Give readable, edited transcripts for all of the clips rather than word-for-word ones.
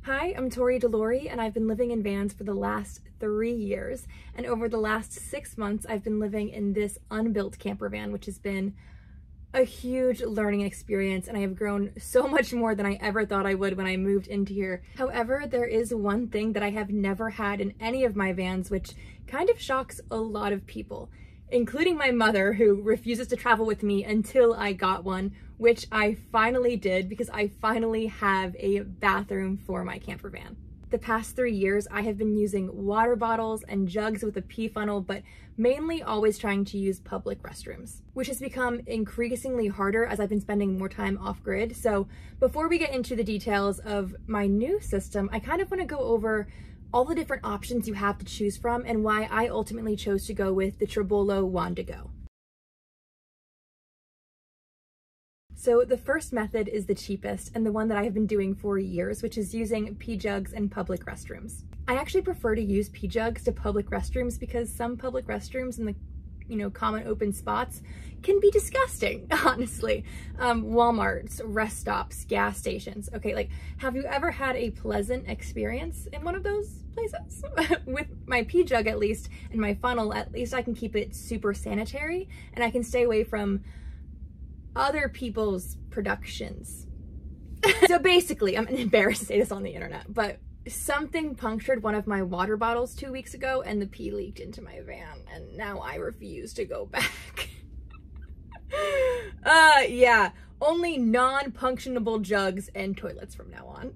Hi, I'm Tori Delori, and I've been living in vans for the last 3 years. And over the last 6 months, I've been living in this unbuilt camper van, which has been a huge learning experience, and I have grown so much more than I ever thought I would when I moved into here. However, there is one thing that I have never had in any of my vans, which kind of shocks a lot of people, including my mother, who refuses to travel with me until I got one, which I finally did because I finally have a bathroom for my camper van. The past 3 years, I have been using water bottles and jugs with a pee funnel, but mainly always trying to use public restrooms, which has become increasingly harder as I've been spending more time off-grid. So before we get into the details of my new system, I kind of want to go over all the different options you have to choose from and why I ultimately chose to go with the Tribolo Wand2Go. So the first method is the cheapest and the one that I have been doing for years, which is using pee jugs in public restrooms. I actually prefer to use pee jugs to public restrooms because some public restrooms in the common open spots can be disgusting, honestly. Walmarts, rest stops, gas stations. Okay, like, have you ever had a pleasant experience in one of those places? With my pee jug, at least, and my funnel, at least I can keep it super sanitary and I can stay away from other people's productions. So basically, I'm embarrassed to say this on the internet, but something punctured one of my water bottles 2 weeks ago and the pee leaked into my van, and now I refuse to go back. Yeah, only non-punctionable jugs and toilets from now on.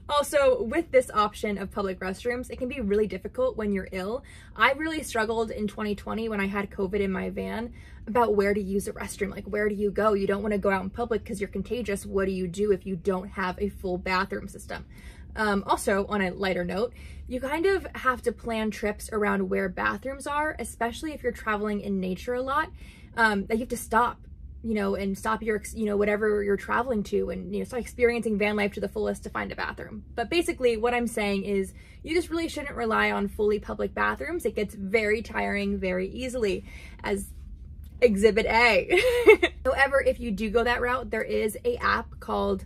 Also, with this option of public restrooms, it can be really difficult when you're ill. I really struggled in 2020 when I had COVID in my van about where to use a restroom. Like, where do you go? You don't want to go out in public because you're contagious. What do you do if you don't have a full bathroom system? Also, on a lighter note, you kind of have to plan trips around where bathrooms are, especially if you're traveling in nature a lot. That you have to stop, and stop your, whatever you're traveling to, and, start experiencing van life to the fullest to find a bathroom. But basically what I'm saying is you just really shouldn't rely on fully public bathrooms. It gets very tiring very easily, as Exhibit A. However, if you do go that route, there is a app called,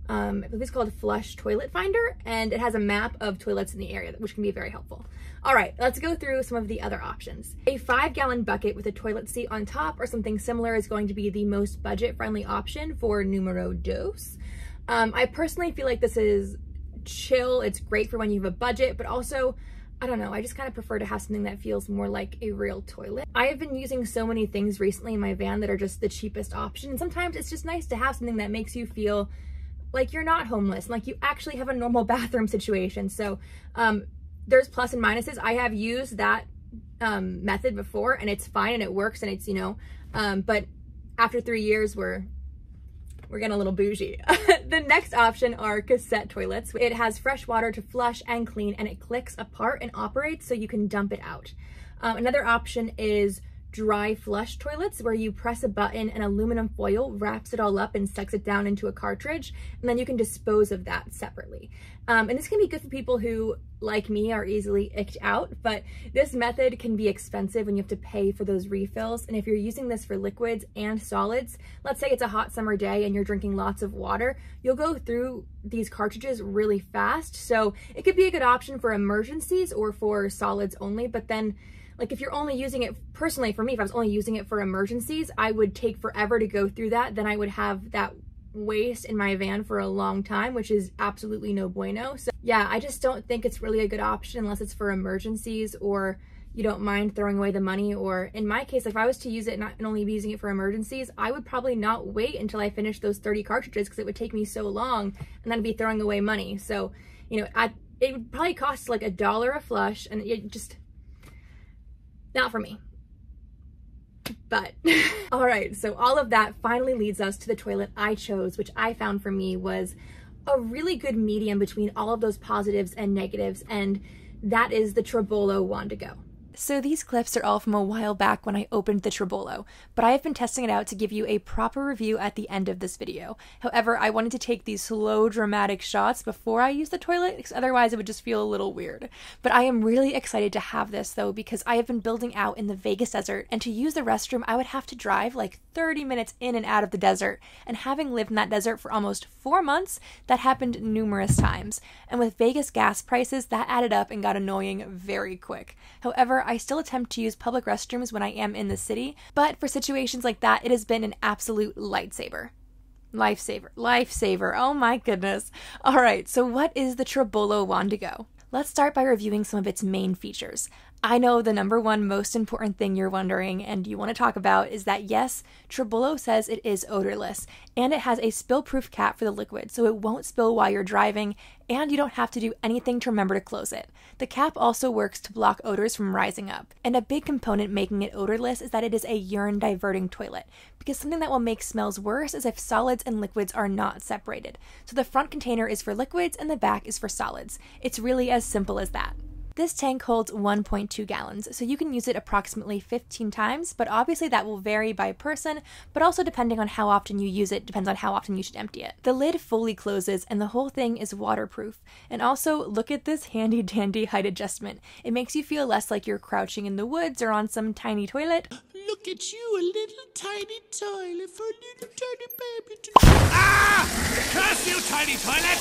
I believe it's called Flush Toilet Finder, and it has a map of toilets in the area, which can be very helpful. All right, let's go through some of the other options. A 5-gallon bucket with a toilet seat on top or something similar is going to be the most budget-friendly option for numero dos. I personally feel like this is chill. It's great for when you have a budget, but also, I don't know, I just kind of prefer to have something that feels more like a real toilet. I have been using so many things recently in my van that are just the cheapest option, and sometimes it's just nice to have something that makes you feel like you're not homeless, like you actually have a normal bathroom situation. So there's plus and minuses. I have used that method before and it's fine and it works, and it's, but after 3 years, we're getting a little bougie. The next option are cassette toilets. It has fresh water to flush and clean, and it clicks apart and operates so you can dump it out. Another option is dry flush toilets, where you press a button and aluminum foil wraps it all up and sucks it down into a cartridge, and then you can dispose of that separately. And this can be good for people who, like me, are easily icked out, but this method can be expensive when you have to pay for those refills. And if you're using this for liquids and solids, let's say it's a hot summer day and you're drinking lots of water, you'll go through these cartridges really fast. So it could be a good option for emergencies or for solids only, but then, like, if you're only using it, personally for me, if I was only using it for emergencies, I would take forever to go through that. Then I would have that waste in my van for a long time, which is absolutely no bueno. So yeah, I just don't think it's really a good option unless it's for emergencies or you don't mind throwing away the money. Or in my case, if I was to use it and only be using it for emergencies, I would probably not wait until I finished those 30 cartridges because it would take me so long and then I'd be throwing away money. So, it would probably cost like $1 a flush, and it just, not for me. But all right, so all of that finally leads us to the toilet I chose, which I found for me was a really good medium between all of those positives and negatives, and that is the Tribolo Wand2Go. So these clips are all from a while back when I opened the Tribolo, but I have been testing it out to give you a proper review at the end of this video. However, I wanted to take these slow, dramatic shots before I use the toilet, because otherwise it would just feel a little weird. But I am really excited to have this though, because I have been building out in the Vegas desert, and to use the restroom I would have to drive like 30 minutes in and out of the desert, and having lived in that desert for almost 4 months, that happened numerous times. And with Vegas gas prices, that added up and got annoying very quick. However, I still attempt to use public restrooms when I am in the city, but for situations like that, it has been an absolute lightsaber. Lifesaver, oh my goodness. Alright, so what is the Tribolo Wandigo? Let's start by reviewing some of its main features. I know the number one most important thing you're wondering and you want to talk about is that yes, Tribolo says it is odorless, and it has a spill-proof cap for the liquid so it won't spill while you're driving, and you don't have to do anything to remember to close it. The cap also works to block odors from rising up, and a big component making it odorless is that it is a urine diverting toilet, because something that will make smells worse is if solids and liquids are not separated. So the front container is for liquids and the back is for solids. It's really as simple as that. This tank holds 1.2 gallons, so you can use it approximately 15 times, but obviously that will vary by person, but also depending on how often you use it, depends on how often you should empty it. The lid fully closes and the whole thing is waterproof. And also, look at this handy dandy height adjustment. It makes you feel less like you're crouching in the woods or on some tiny toilet. Look at you, a little tiny toilet for a little tiny baby to... Ah! Curse you, tiny toilet!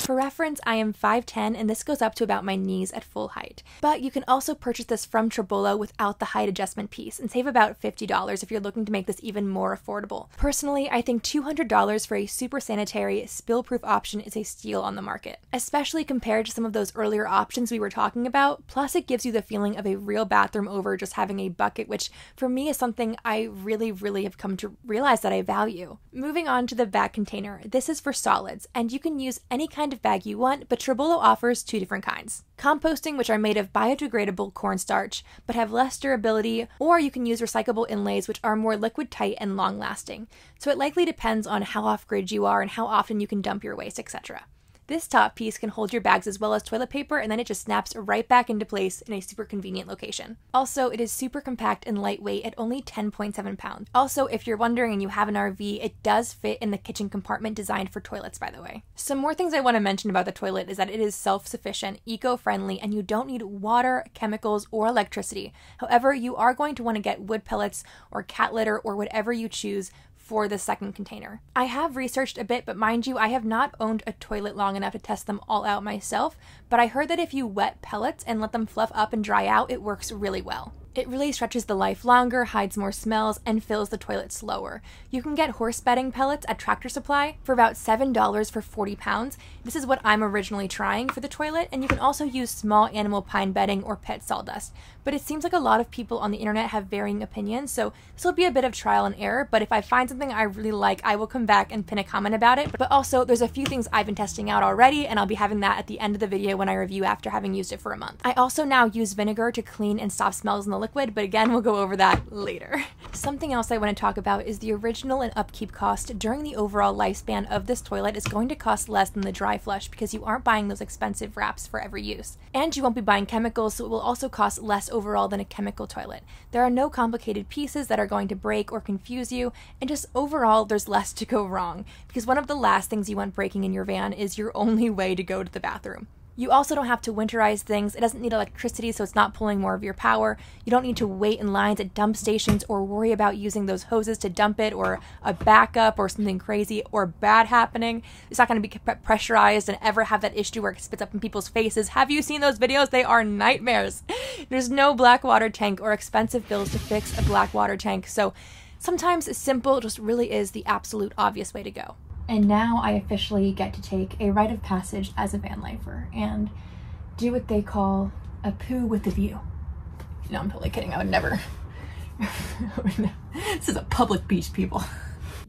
For reference, I am 5'10", and this goes up to about my knees at full height. But you can also purchase this from Tribolo without the height adjustment piece and save about $50 if you're looking to make this even more affordable. Personally, I think $200 for a super sanitary, spill-proof option is a steal on the market, especially compared to some of those earlier options we were talking about. Plus, it gives you the feeling of a real bathroom over just having a bucket, which for me is something I really have come to realize that I value. Moving on to the bag container, this is for solids, and you can use any kind of bag you want, but Tribolo offers 2 different kinds. Composting, which are made of biodegradable cornstarch, but have less durability, or you can use recyclable inlays, which are more liquid tight and long lasting. So it likely depends on how off-grid you are and how often you can dump your waste, etc. This top piece can hold your bags as well as toilet paper, and then it just snaps right back into place in a super convenient location. Also, it is super compact and lightweight at only 10.7 pounds. Also, if you're wondering and you have an RV, it does fit in the kitchen compartment designed for toilets, by the way. Some more things I want to mention about the toilet is that it is self-sufficient, eco-friendly, and you don't need water, chemicals, or electricity. However, you are going to want to get wood pellets or cat litter or whatever you choose for the second container. I have researched a bit, but mind you, I have not owned a toilet long enough to test them all out myself, but I heard that if you wet pellets and let them fluff up and dry out, it works really well. It really stretches the life longer, hides more smells, and fills the toilet slower. You can get horse bedding pellets at Tractor Supply for about $7 for 40 pounds. This is what I'm originally trying for the toilet, and you can also use small animal pine bedding or pet sawdust. But it seems like a lot of people on the internet have varying opinions, so this will be a bit of trial and error, but if I find something I really like, I will come back and pin a comment about it. But also, there's a few things I've been testing out already, and I'll be having that at the end of the video when I review after having used it for a month. I also now use vinegar to clean and stop smells in the liquid, but again, we'll go over that later. Something else I want to talk about is the original and upkeep cost during the overall lifespan of this toilet is going to cost less than the dry flush because you aren't buying those expensive wraps for every use. And you won't be buying chemicals, so it will also cost less overall than a chemical toilet. There are no complicated pieces that are going to break or confuse you, and just overall, there's less to go wrong, because one of the last things you want breaking in your van is your only way to go to the bathroom. You also don't have to winterize things. It doesn't need electricity, so it's not pulling more of your power. You don't need to wait in lines at dump stations or worry about using those hoses to dump it or a backup or something crazy or bad happening. It's not going to be pressurized and ever have that issue where it spits up in people's faces. Have you seen those videos? They are nightmares. There's no black water tank or expensive bills to fix a black water tank, so sometimes simple just really is the absolute obvious way to go. And now I officially get to take a rite of passage as a van lifer and do what they call a poo with a view. No, I'm totally kidding. I would never. This is a public beach, people.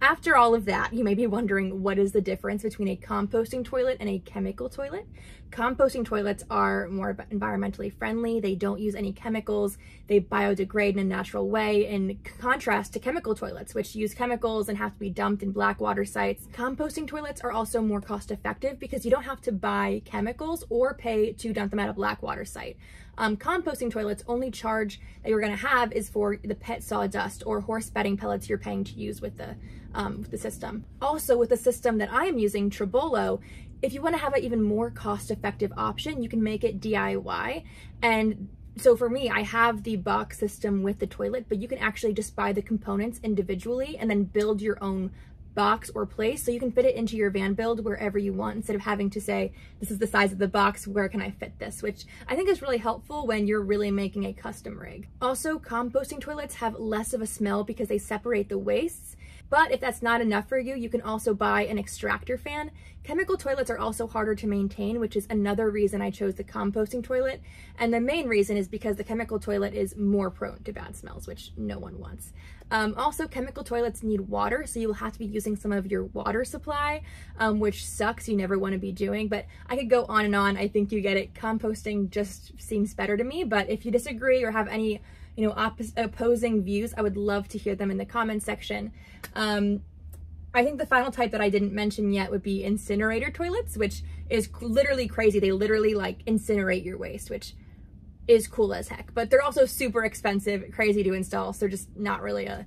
After all of that, you may be wondering what is the difference between a composting toilet and a chemical toilet. Composting toilets are more environmentally friendly. They don't use any chemicals. They biodegrade in a natural way, in contrast to chemical toilets, which use chemicals and have to be dumped in black water sites. Composting toilets are also more cost effective because you don't have to buy chemicals or pay to dump them at a black water site. Composting toilets, only charge that you're going to have is for the pet sawdust or horse bedding pellets you're paying to use with the system. Also, with the system that I am using, Tribolo, if you want to have an even more cost-effective option, you can make it DIY. And so for me, I have the box system with the toilet, but you can actually just buy the components individually and then build your own box or place, so you can fit it into your van build wherever you want, instead of having to say, this is the size of the box, where can I fit this? Which I think is really helpful when you're really making a custom rig. Also, composting toilets have less of a smell because they separate the wastes. But if that's not enough for you, you can also buy an extractor fan. Chemical toilets are also harder to maintain, which is another reason I chose the composting toilet. And the main reason is because the chemical toilet is more prone to bad smells, which no one wants. Also, chemical toilets need water, so you'll have to be using some of your water supply, which sucks. You never want to be doing, but I could go on and on. I think you get it. Composting just seems better to me, but if you disagree or have any opposing views, I would love to hear them in the comments section. I think the final type that I didn't mention yet would be incinerator toilets, which is literally crazy. They literally like incinerate your waste, which is cool as heck, but they're also super expensive, crazy to install, so they're just not really a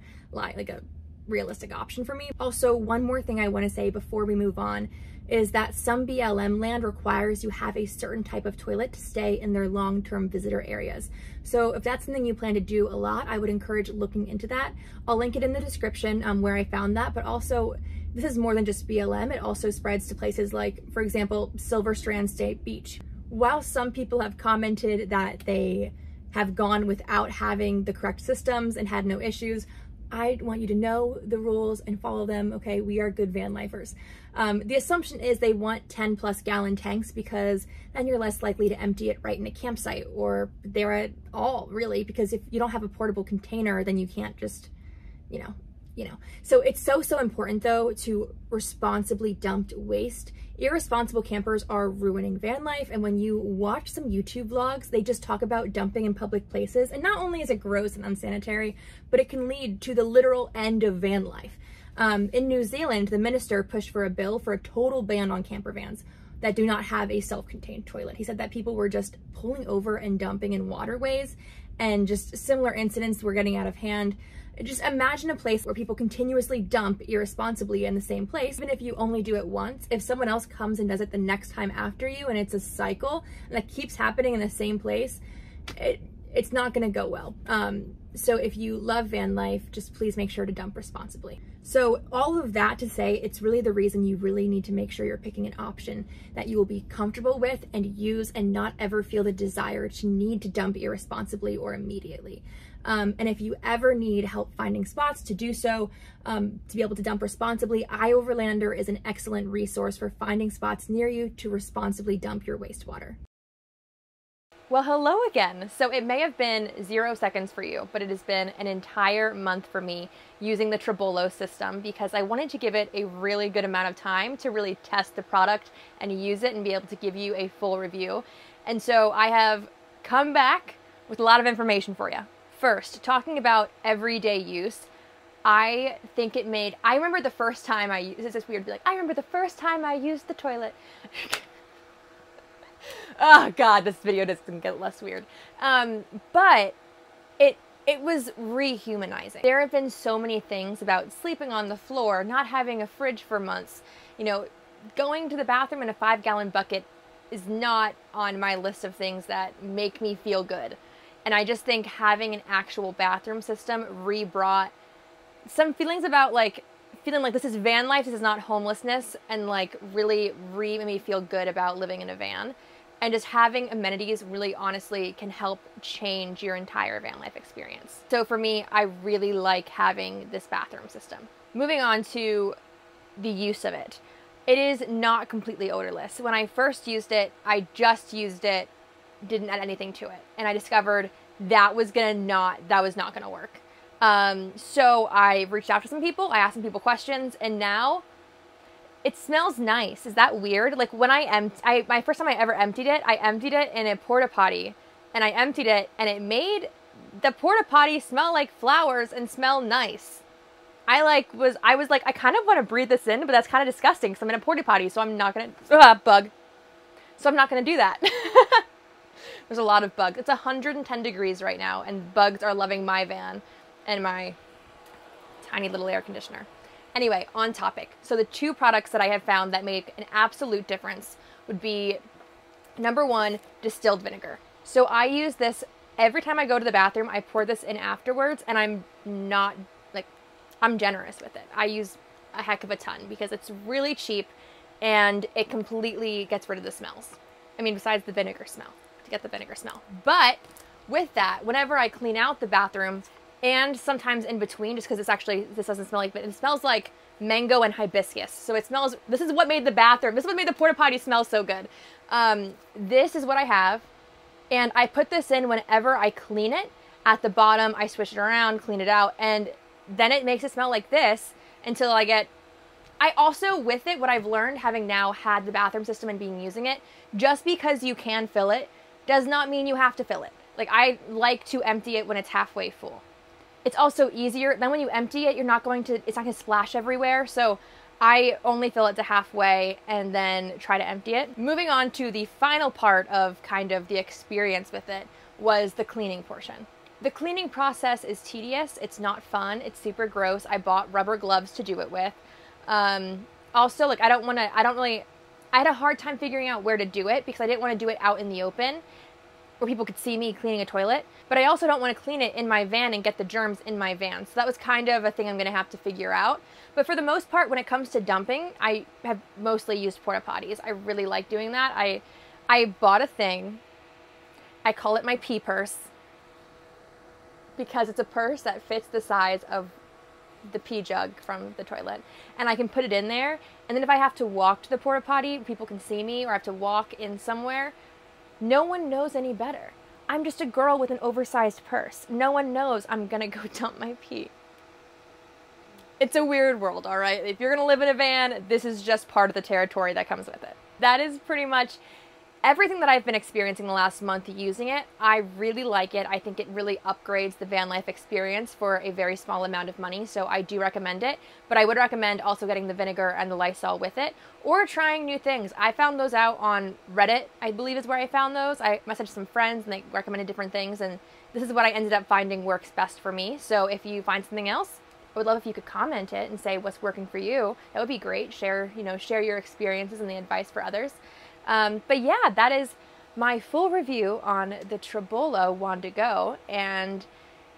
realistic option for me. Also, one more thing I want to say before we move on is that some BLM land requires you have a certain type of toilet to stay in their long-term visitor areas. So if that's something you plan to do a lot, I would encourage looking into that. I'll link it in the description where I found that, but also this is more than just BLM. It also spreads to places like, for example, Silver Strand State Beach. While some people have commented that they have gone without having the correct systems and had no issues, I want you to know the rules and follow them, okay? We are good van lifers. The assumption is they want 10+ gallon tanks because then you're less likely to empty it right in a campsite or there at all, really, because if you don't have a portable container, then you can't just, So it's so important, though, to responsibly dumped waste. Irresponsible campers are ruining van life, and when you watch some YouTube vlogs, they just talk about dumping in public places, and not only is it gross and unsanitary, but it can lead to the literal end of van life. In New Zealand, the minister pushed for a bill for a total ban on camper vans that do not have a self-contained toilet. He said that people were just pulling over and dumping in waterways, and just similar incidents were getting out of hand. Just imagine a place where people continuously dump irresponsibly in the same place. Even if you only do it once, if someone else comes and does it the next time after you, and it's a cycle and that keeps happening in the same place, it's not gonna go well. So if you love van life, just please make sure to dump responsibly. So all of that to say, it's really the reason you really need to make sure you're picking an option that you will be comfortable with and use, and not ever feel the desire to need to dump irresponsibly or immediately. And if you ever need help finding spots to do so, to be able to dump responsibly, iOverlander is an excellent resource for finding spots near you to responsibly dump your wastewater. Well, hello again. So it may have been 0 seconds for you, but it has been an entire month for me using the Tribolo system, because I wanted to give it a really good amount of time to really test the product and use it and be able to give you a full review. And so I have come back with a lot of information for you. First, talking about everyday use, I think it made, I remember the first time I used, this is weird to be like, I remember the first time I used the toilet. Oh God, this video doesn't get less weird. But it was rehumanizing. There have been so many things about sleeping on the floor, not having a fridge for months. Going to the bathroom in a 5-gallon bucket is not on my list of things that make me feel good. And I just think having an actual bathroom system re-brought some feelings about feeling like this is van life, this is not homelessness, and really made me feel good about living in a van. And just having amenities really honestly can help change your entire van life experience. So for me, I really like having this bathroom system. Moving on to the use of it. It is not completely odorless. When I first used it, I just used it, didn't add anything to it. And I discovered that was not gonna work. So I reached out to some people, I asked some people questions, and now it smells nice. Is that weird? When my first time I ever emptied it, I emptied it in a porta potty, and I emptied it, and it made the porta potty smell like flowers and smell nice. I was like, I kind of want to breathe this in, but that's kind of disgusting because I'm in a porta potty, so I'm not gonna, bug. So I'm not gonna do that. There's a lot of bugs. It's 110 degrees right now, and bugs are loving my van and my tiny little air conditioner. Anyway, on topic. So the 2 products that I have found that make an absolute difference would be, number 1, distilled vinegar. So I use this every time I go to the bathroom. I pour this in afterwards, and I'm generous with it. I use a heck of a ton because it's really cheap and it completely gets rid of the smells. I mean, besides the vinegar smell, to get the vinegar smell. But with that, whenever I clean out the bathroom, and sometimes in between, just because this doesn't smell like, but it smells like mango and hibiscus. So it smells, this is what made the porta potty smell so good. This is what I have. And I put this in whenever I clean it. At the bottom, I swish it around, clean it out, and then it makes it smell like this until I also, with it, what I've learned, having now had the bathroom system and using it, just because you can fill it does not mean you have to fill it. Like, I like to empty it when it's halfway full. It's also easier. Then when you empty it, it's not going to splash everywhere. So I only fill it to halfway and then try to empty it. Moving on to the final part of kind of the experience with it was the cleaning portion. The cleaning process is tedious. It's not fun. It's super gross. I bought rubber gloves to do it with. Also, like, I had a hard time figuring out where to do it because I didn't want to do it out in the open where people could see me cleaning a toilet, but I also don't want to clean it in my van and get the germs in my van. So that was kind of a thing I'm going to have to figure out. But for the most part, when it comes to dumping, I have mostly used porta potties. I really like doing that. I bought a thing. I call it my pee purse because it's a purse that fits the size of the pee jug from the toilet, and I can put it in there, and then if I have to walk to the porta potty, people can see me, or I have to walk in somewhere, no one knows any better. I'm just a girl with an oversized purse. No one knows I'm gonna go dump my pee. It's a weird world, all right? If you're gonna live in a van, this is just part of the territory that comes with it. That is pretty much everything that I've been experiencing the last month using it. I really like it. I think it really upgrades the van life experience for a very small amount of money, so I do recommend it. But I would recommend also getting the vinegar and the Lysol with it, or trying new things. I found those out on Reddit, I believe is where I found those. I messaged some friends and they recommended different things, and this is what I ended up finding works best for me. So if you find something else, I would love if you could comment it and say what's working for you. That would be great. Share your experiences and the advice for others. But yeah, that is my full review on the Tribolo Wand to Go. And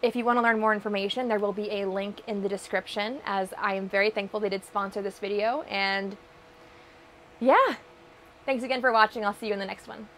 if you want to learn more information, there will be a link in the description, as I am very thankful they did sponsor this video. And yeah, thanks again for watching. I'll see you in the next one.